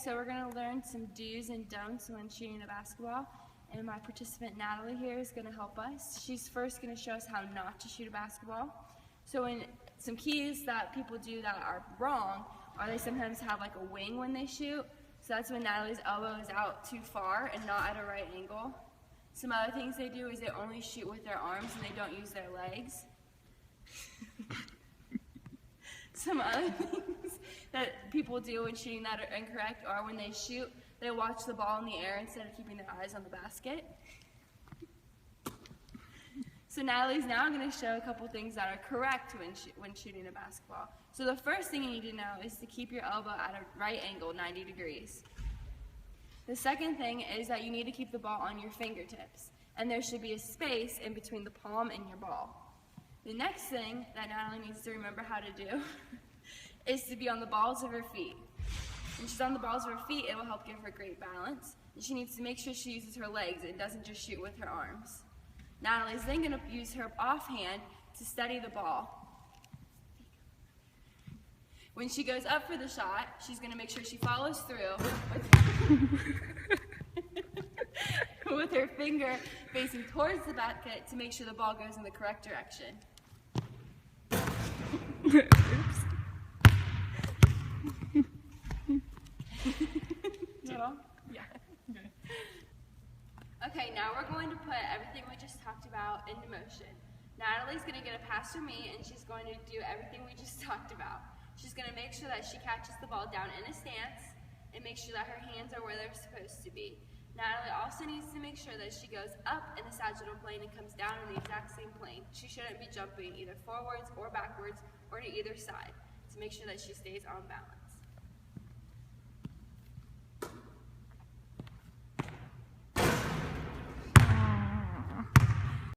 so we're going to learn some do's and don'ts when shooting a basketball, and my participant Natalie here is going to help us. She's first going to show us how not to shoot a basketball. So some keys that people do that are wrong are they sometimes have like a wing when they shoot. So that's when Natalie's elbow is out too far and not at a right angle. Some other things they do is they only shoot with their arms and they don't use their legs. Some other things that people do when shooting that are incorrect are when they shoot, they watch the ball in the air instead of keeping their eyes on the basket. So Natalie's now going to show a couple things that are correct when shooting a basketball. So the first thing you need to know is to keep your elbow at a right angle, 90 degrees. The second thing is that you need to keep the ball on your fingertips, and there should be a space in between the palm and your ball. The next thing that Natalie needs to remember how to do is to be on the balls of her feet. When she's on the balls of her feet, it will help give her great balance. And she needs to make sure she uses her legs and doesn't just shoot with her arms. Natalie's then going to use her offhand to steady the ball. When she goes up for the shot, she's going to make sure she follows through with her finger facing towards the basket to make sure the ball goes in the correct direction. Oops. Is that all? Yeah. Okay, now we're going to put everything we just talked about into motion. Natalie's going to get a pass from me, and she's going to do everything we just talked about. She's going to make sure that she catches the ball down in a stance and make sure that her hands are where they're supposed to be. Natalie also needs to make sure that she goes up in a sagittal plane and comes down in the exact same plane. She shouldn't be jumping either forwards or backwards or to either side to make sure that she stays on balance.